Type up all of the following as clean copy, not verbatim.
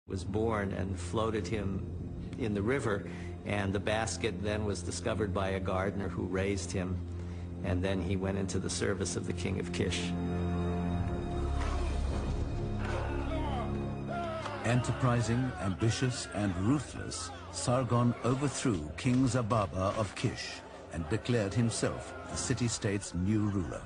was born and floated him in the river, and the basket then was discovered by a gardener who raised him, and then he went into the service of the king of Kish. Enterprising, ambitious, and ruthless, Sargon overthrew King Zababa of Kish and declared himself the city-state's new ruler.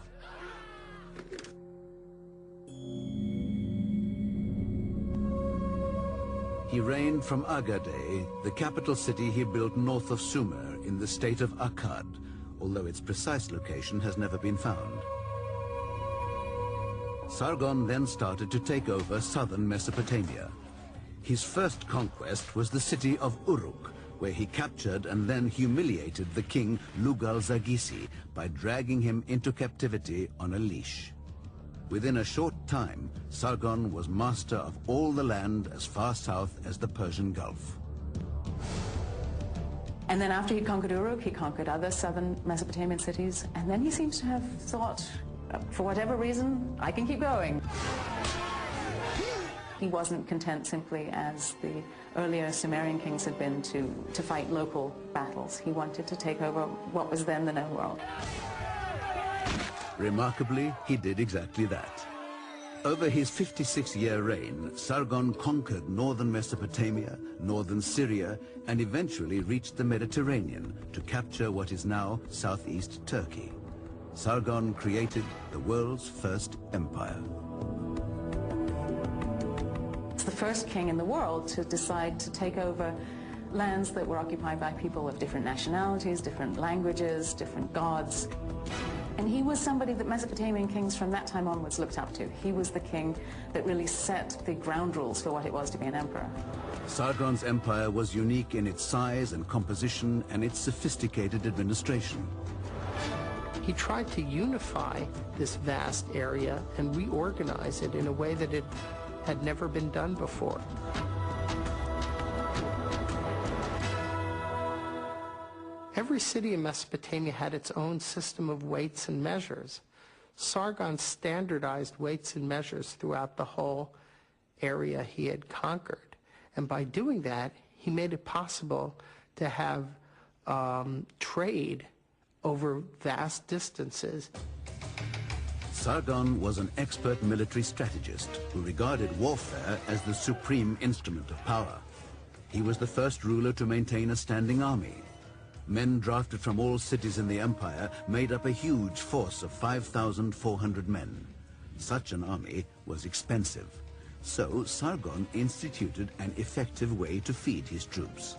He reigned from Agade, the capital city he built north of Sumer in the state of Akkad, although its precise location has never been found. Sargon then started to take over southern Mesopotamia. His first conquest was the city of Uruk, where he captured and then humiliated the king Lugal-Zagisi by dragging him into captivity on a leash. Within a short time, Sargon was master of all the land as far south as the Persian Gulf. And then after he conquered Uruk, he conquered other southern Mesopotamian cities, and then he seems to have thought, for whatever reason, I can keep going. He wasn't content simply, as the earlier Sumerian kings had been, to fight local battles. He wanted to take over what was then the known world. Remarkably, he did exactly that. Over his 56-year reign, Sargon conquered northern Mesopotamia, northern Syria, and eventually reached the Mediterranean to capture what is now southeast Turkey. Sargon created the world's first empire. It's the first king in the world to decide to take over lands that were occupied by people of different nationalities, different languages, different gods. And he was somebody that Mesopotamian kings from that time onwards looked up to. He was the king that really set the ground rules for what it was to be an emperor. Sargon's empire was unique in its size and composition and its sophisticated administration. He tried to unify this vast area and reorganize it in a way that it had never been done before. Every city in Mesopotamia had its own system of weights and measures. Sargon standardized weights and measures throughout the whole area he had conquered. And by doing that, he made it possible to have trade over vast distances. Sargon was an expert military strategist who regarded warfare as the supreme instrument of power. He was the first ruler to maintain a standing army. Men drafted from all cities in the empire made up a huge force of 5,400 men. Such an army was expensive. So Sargon instituted an effective way to feed his troops: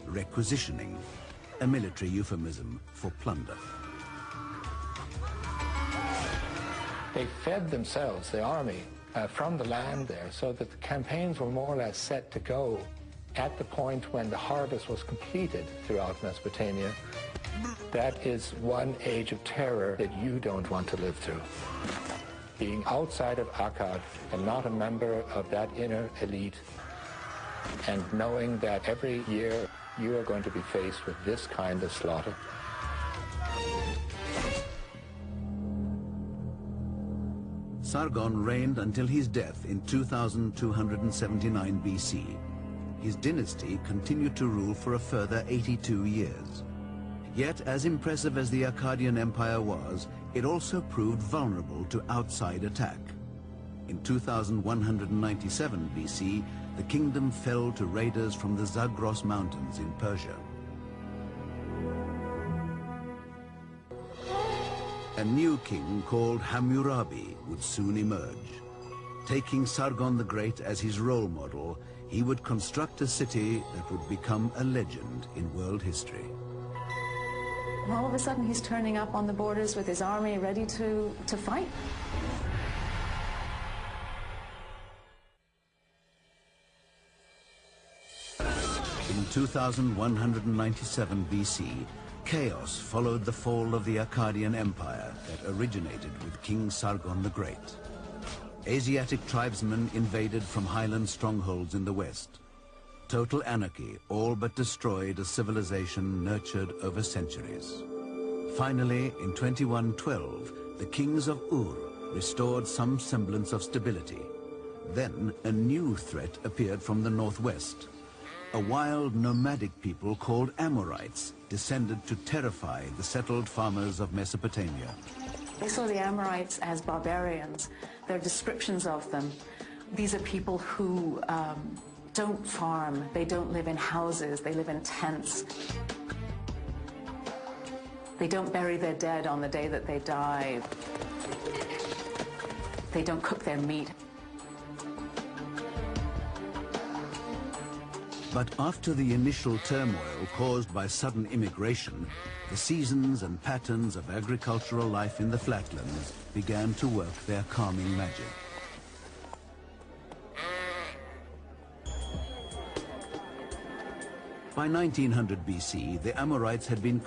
requisitioning, a military euphemism for plunder. They fed themselves, the army, from the land there, so that the campaigns were more or less set to go at the point when the harvest was completed throughout Mesopotamia. That is one age of terror that you don't want to live through. Being outside of Akkad and not a member of that inner elite, and knowing that every year you are going to be faced with this kind of slaughter. Sargon reigned until his death in 2279 BC. His dynasty continued to rule for a further 82 years. Yet, as impressive as the Akkadian Empire was, it also proved vulnerable to outside attack. In 2197 BC, the kingdom fell to raiders from the Zagros Mountains in Persia. A new king called Hammurabi would soon emerge. Taking Sargon the Great as his role model, he would construct a city that would become a legend in world history. All of a sudden, he's turning up on the borders with his army ready to fight. In 2197 BC, chaos followed the fall of the Akkadian Empire that originated with King Sargon the Great. Asiatic tribesmen invaded from highland strongholds in the west. Total anarchy all but destroyed a civilization nurtured over centuries. Finally, in 2112, the kings of Ur restored some semblance of stability. Then a new threat appeared from the northwest. A wild nomadic people called Amorites descended to terrify the settled farmers of Mesopotamia. They saw the Amorites as barbarians. There are descriptions of them. These are people who don't farm, they don't live in houses, they live in tents. They don't bury their dead on the day that they die. They don't cook their meat. But after the initial turmoil caused by sudden immigration, the seasons and patterns of agricultural life in the flatlands began to work their calming magic. By 1900 BC, the Amorites had been